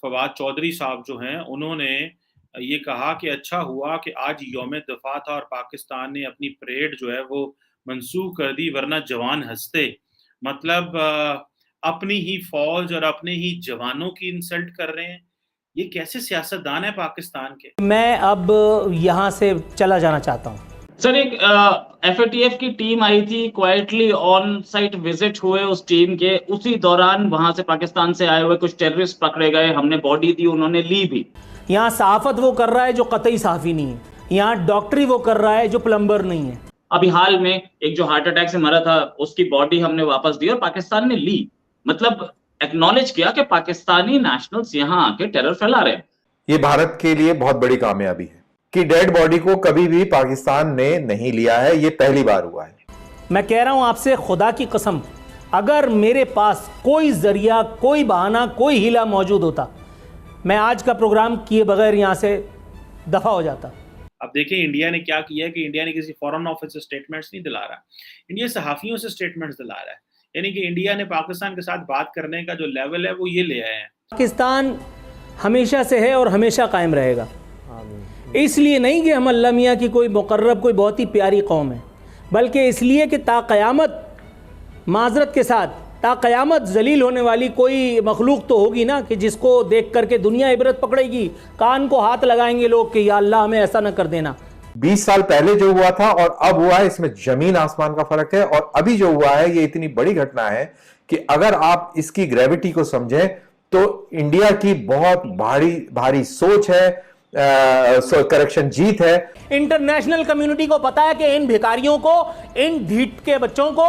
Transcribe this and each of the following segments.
फवाद चौधरी साहब जो हैं, उन्होंने ये कहा कि अच्छा हुआ कि आज यौम-ए-दिफ़ा था और पाकिस्तान ने अपनी परेड जो है वो मनसूख कर दी, वरना जवान हँसते। मतलब अपनी ही फ़ौज और अपने ही जवानों की इंसल्ट कर रहे हैं। ये कैसे सियासतदान हैं पाकिस्तान के? मैं अब यहाँ से चला जाना चाहता हूँ। सर, एक एफएटीएफ की टीम आई थी, क्वाइटली ऑन साइट विजिट हुए उस टीम के। उसी दौरान वहां से पाकिस्तान से आए हुए कुछ टेररिस्ट पकड़े गए, हमने बॉडी दी, उन्होंने ली भी। यहाँ सहाफत वो कर रहा है जो कतई सहाफ़ी नहीं है, यहाँ डॉक्टरी वो कर रहा है जो प्लम्बर नहीं है। अभी हाल में एक जो हार्ट अटैक से मरा था, उसकी बॉडी हमने वापस दी और पाकिस्तान ने ली। मतलब एक्नॉलेज किया कि पाकिस्तानी नेशनल्स यहाँ आके टेरर फैला रहे हैं। ये भारत के लिए बहुत बड़ी कामयाबी है कि डेड बॉडी को कभी भी पाकिस्तान ने नहीं लिया है। ये पहली बार हुआ है। मैं कह रहा हूँ आपसे खुदा की कसम, अगर मेरे पास कोई जरिया, कोई बहाना, कोई हीला मौजूद होता, मैं आज का प्रोग्राम किए बगैर यहाँ से दफा हो जाता। अब देखिए इंडिया ने क्या किया है कि इंडिया ने किसी फॉरेन ऑफिस से स्टेटमेंट्स नहीं दिला रहा, इंडिया सहाफ़ियों से स्टेटमेंट्स दिला रहा है। यानी कि इंडिया ने पाकिस्तान के साथ बात करने का जो लेवल है वो ये ले आए हैं। पाकिस्तान हमेशा से है और हमेशा कायम रहेगा। इसलिए नहीं कि हम अल्लाह मियाँ की कोई मुकर्रब, कोई बहुत ही प्यारी कौम है, बल्कि इसलिए कि ताक़यामत, माज़रत के साथ, ताक़यामत जलील होने वाली कोई मखलूक तो होगी ना कि जिसको देख करके दुनिया इबरत पकड़ेगी, कान को हाथ लगाएंगे लोग कि या अल्लाह हमें ऐसा न कर देना। 20 साल पहले जो हुआ था और अब हुआ है, इसमें जमीन आसमान का फर्क है। और अभी जो हुआ है ये इतनी बड़ी घटना है कि अगर आप इसकी ग्रेविटी को समझें तो इंडिया की बहुत भारी भारी सोच है, करेक्शन जीत है। इंटरनेशनल कम्युनिटी को पता है कि इन भिखारियों को, इन ढीठ के बच्चों को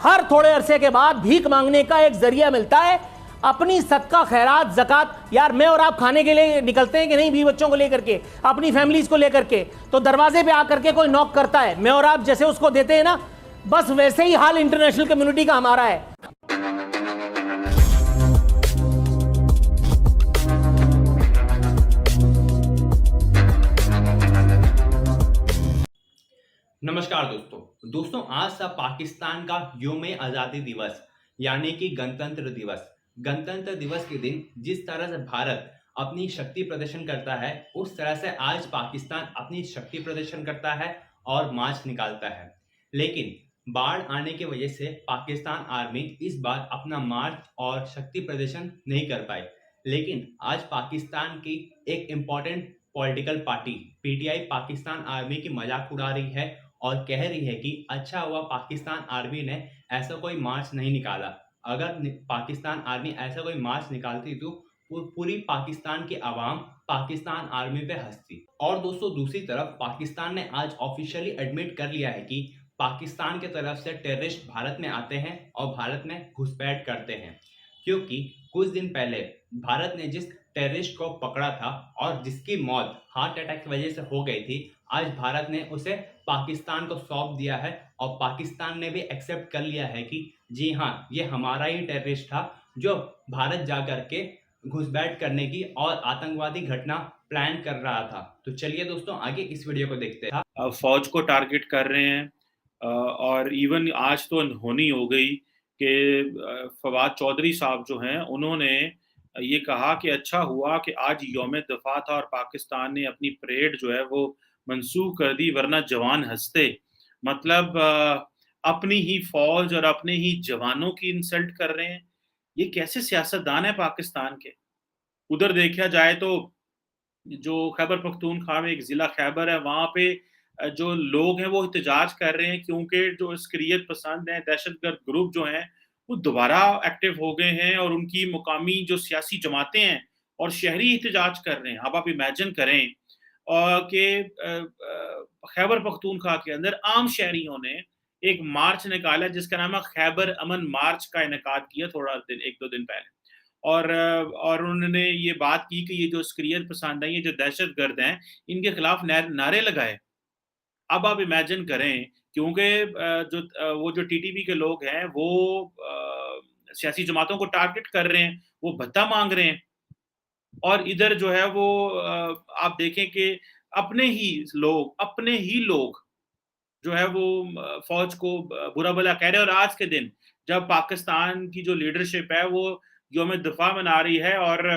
हर थोड़े अरसे के बाद भीख मांगने का एक जरिया मिलता है। अपनी सदका, खैरात, ज़कात, यार मैं और आप खाने के लिए निकलते हैं कि नहीं, भी बच्चों को लेकर के, अपनी फैमिलीज को लेकर के, तो दरवाजे पे आकर के कोई नॉक करता है, मैं और आप जैसे उसको देते हैं ना, बस वैसे ही हाल इंटरनेशनल कम्युनिटी का हमारा है। नमस्कार दोस्तों, आज था पाकिस्तान का यौम आज़ादी दिवस, यानी कि गणतंत्र दिवस। गणतंत्र दिवस के दिन जिस तरह से भारत अपनी शक्ति प्रदर्शन करता है, उस तरह से आज पाकिस्तान अपनी शक्ति प्रदर्शन करता है और मार्च निकालता है। लेकिन बाढ़ आने की वजह से पाकिस्तान आर्मी इस बार अपना मार्च और शक्ति प्रदर्शन नहीं कर पाई। लेकिन आज पाकिस्तान की एक important political party PTI Pakistan army की मजाक उड़ा रही है और कह रही है कि अच्छा हुआ पाकिस्तान आर्मी ने ऐसा कोई मार्च नहीं निकाला। अगर पाकिस्तान आर्मी ऐसा कोई मार्च निकालती तो पूरी पाकिस्तान की आवाम पाकिस्तान आर्मी पे हंसती। और दोस्तों, दूसरी तरफ पाकिस्तान ने आज ऑफिशियली एडमिट कर लिया है कि पाकिस्तान की तरफ से टेररिस्ट भारत में आते हैं और भारत में घुसपैठ करते हैं। क्योंकि कुछ दिन पहले भारत ने जिस टेररिस्ट को पकड़ा था और जिसकी मौत हार्ट अटैक की वजह से हो गई थी, आज भारत ने उसे पाकिस्तान को सौंप दिया है और पाकिस्तान ने भी एक्सेप्ट कर लिया है कि जी हाँ, ये हमारा ही टेररिस्ट था जो भारत जा करके घुसपैठ करने की और आतंकवादी घटना प्लान कर रहा था। तो चलिए दोस्तों, आगे इस वीडियो को देखते हैं। फौज को टारगेट कर रहे हैं और इवन आज तो अनहोनी हो गई कि फवाद चौधरी साहब जो हैं, उन्होंने ये कहा कि अच्छा हुआ कि आज यौम-ए-दिफ़ा था और पाकिस्तान ने अपनी परेड जो है वो मनसूख कर दी, वरना जवान हँसते। मतलब अपनी ही फ़ौज और अपने ही जवानों की इंसल्ट कर रहे हैं। ये कैसे सियासतदान हैं पाकिस्तान के? उधर देखा जाए तो जो खैबर पख्तूनख्वा में एक ज़िला खैबर है, वहाँ पे जो लोग हैं वो एहतजाज कर रहे हैं क्योंकि जो अस्करियत पसंद हैं, दहशतगर्द ग्रुप जो हैं, वो दोबारा एक्टिव हो गए हैं और उनकी मुकामी जो सियासी जमातें हैं और शहरी एहतजाज कर रहे हैं। अब आप इमेजिन करें कि खैबर पख्तूनख्वा के अंदर आम शहरियों ने एक मार्च निकाला जिसका नाम है खैबर अमन मार्च का इनेकाद किया थोड़ा दिन 1-2 दिन पहले। और उन्होंने ये बात की कि ये जो अस्करियत पसंद है, ये जो दहशतगर्द हैं, इनके खिलाफ नारे लगाए। अब आप इमेजिन करें क्योंकि वो जो टीटीपी के लोग हैं वो सियासी जमातों को टारगेट कर रहे हैं, वो भत्ता मांग रहे हैं और इधर जो है वो आप देखें कि अपने ही लोग जो है वो फौज को बुरा भला कह रहे हैं। और आज के दिन जब पाकिस्तान की जो लीडरशिप है वो यौम-ए-दिफ़ा मना रही है और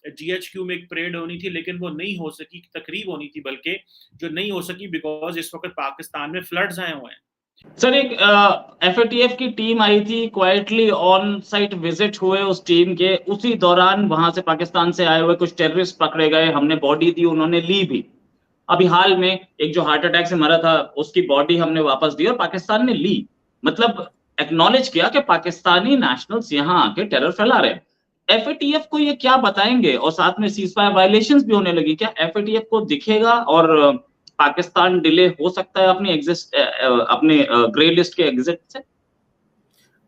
जीएचक्यू में एक परेड होनी थी, लेकिन वो नहीं हो सकी, तकरीब होनी थी बल्कि, जो नहीं हो सकी बिकॉज इस वक्त पाकिस्तान में फ्लड्स आए हुए हैं। सर, एक एफएटीएफ की टीम आई थी, क्वाइटली ऑन साइट विजिट हुए उस टीम के, उसी दौरान वहां से पाकिस्तान से आए हुए कुछ टेररिस्ट पकड़े गए, हमने बॉडी दी, उन्होंने ली भी। अभी हाल में एक जो हार्ट अटैक से मरा था उसकी बॉडी हमने वापस दी और पाकिस्तान ने ली, मतलब एक्नॉलेज किया कि पाकिस्तानी नेशनल्स यहाँ आके टेरर फैला रहे हैं। एफएटीएफ को ये क्या बताएंगे? और साथ में सीजफायर वायलेशंस भी होने लगी, क्या एफएटीएफ को दिखेगा और पाकिस्तान डिले हो सकता है अपने ग्रे लिस्ट के एग्जिट से?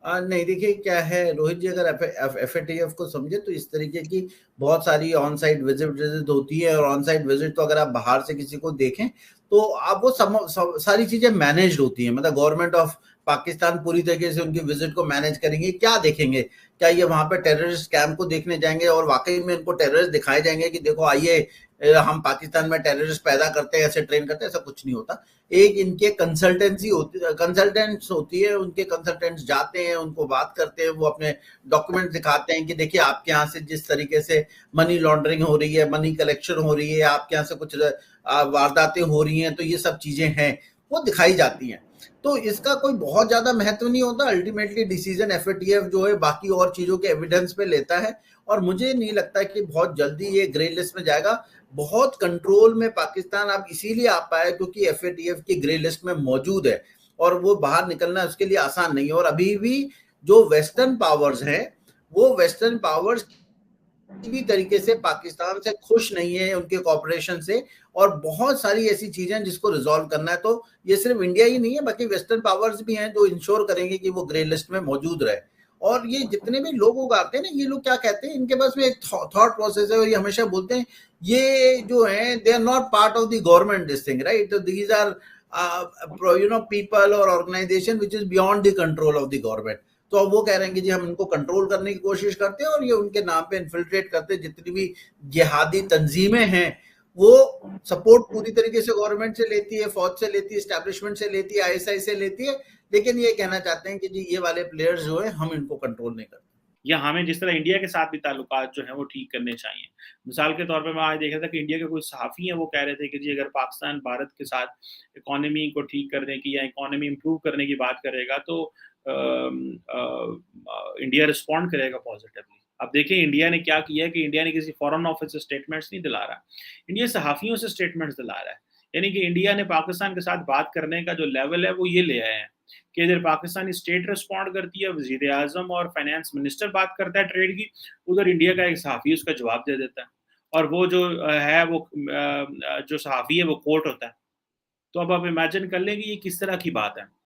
नहीं, देखिए क्या है रोहित जी, अगर एफएटीएफ को समझे तो इस तरीके की बहुत सारी ऑन साइट विजिट होती है, और ऑन साइट विजिट तो अगर आप बाहर से किसी को देखें तो आप वो सारी चीजें मैनेज्ड होती हैं, मतलब गवर्नमेंट ऑफ पाकिस्तान पूरी तरीके से उनकी विजिट को मैनेज करेंगे। क्या देखेंगे? क्या ये वहां पे टेररिस्ट कैंप को देखने जाएंगे और वाकई में इनको टेररिस्ट दिखाए जाएंगे कि देखो आइए हम पाकिस्तान में टेररिस्ट पैदा करते हैं, ऐसे ट्रेन करते हैं? ऐसा कुछ नहीं होता। एक इनके कंसल्टेंट्स होती है, उनके कंसल्टेंट्स जाते हैं, उनको बात करते हैं, वो अपने डॉक्यूमेंट दिखाते हैं कि देखिए आपके यहाँ से जिस तरीके से मनी लॉन्ड्रिंग हो रही है, मनी कलेक्शन हो रही है, आपके यहाँ से कुछ वारदातें हो रही हैं, तो ये सब चीजें हैं, वो दिखाई जाती हैं। तो इसका कोई बहुत ज्यादा महत्व नहीं होता। अल्टीमेटली डिसीजन एफएटीएफ जो है बाकी और चीजों के एविडेंस पे लेता है, और मुझे नहीं लगता कि बहुत जल्दी ये ग्रे लिस्ट में जाएगा। बहुत कंट्रोल में पाकिस्तान अब इसीलिए आ पाया क्योंकि एफएटीएफ की ग्रे लिस्ट में मौजूद है, और वो बाहर निकलना उसके लिए आसान नहीं है। और अभी भी जो वेस्टर्न पावर्स हैं, वो वेस्टर्न पावर्स किसी भी तरीके से पाकिस्तान से खुश नहीं है, उनके कॉपरेशन से, और बहुत सारी ऐसी चीजें जिसको रिजॉल्व करना है। तो ये सिर्फ इंडिया ही नहीं है, बाकी वेस्टर्न पावर्स भी हैं जो इंश्योर करेंगे कि वो ग्रे लिस्ट में मौजूद रहे। और ये जितने भी लोग आते हैं ना, ये लोग क्या कहते हैं, इनके पास में एक थॉट प्रोसेस है, और ये हमेशा बोलते हैं ये जो है they are not part of the government this thing, right? These are people और organisation which is beyond the control of the government. तो अब वो कह रहे हैं कि जी हम इनको कंट्रोल करने की कोशिश करते हैं, और ये उनके नाम पे इन्फिल्ट्रेट करते हैं। जितनी भी जिहादी तंजीमें हैं वो सपोर्ट पूरी तरीके से गवर्नमेंट से लेती है, फौज से लेती है, एस्टैब्लिशमेंट से लेती है, आईएसआई से लेती है, लेकिन ये कहना चाहते हैं कि जी ये वाले प्लेयर्स जो है हम इनको कंट्रोल नहीं करते। या हमें जिस तरह इंडिया के साथ भी ताल्लुकात जो है वो ठीक करने चाहिए। मिसाल के तौर पे मैं आज देख रहा था कि इंडिया के कोई सहाफ़ी हैं, वो कह रहे थे कि जी अगर पाकिस्तान भारत के साथ इकोनॉमी को ठीक करने की या इकोनॉमी इम्प्रूव करने की बात करेगा तो इंडिया रिस्पॉन्ड करेगा पॉजिटिवली। अब देखिए इंडिया ने क्या किया है कि इंडिया ने किसी फॉरेन ऑफिस से स्टेटमेंट्स नहीं दिला रहा, इंडिया सहाफ़ियों से स्टेटमेंट्स दिला रहा है। यानी कि इंडिया ने पाकिस्तान के साथ बात करने का जो लेवल है वो ये ले आए हैं कि इधर पाकिस्तानी स्टेट रिस्पॉन्ड करती है, वज़ीर आज़म और फाइनेंस मिनिस्टर बात करता है ट्रेड की, उधर इंडिया का एक सहाफ़ी उसका जवाब दे देता है, और वो जो है वो जो सहाफ़ी है वो कोर्ट होता है। तो अब आप इमेजिन कर लें कि ये किस तरह की बात है।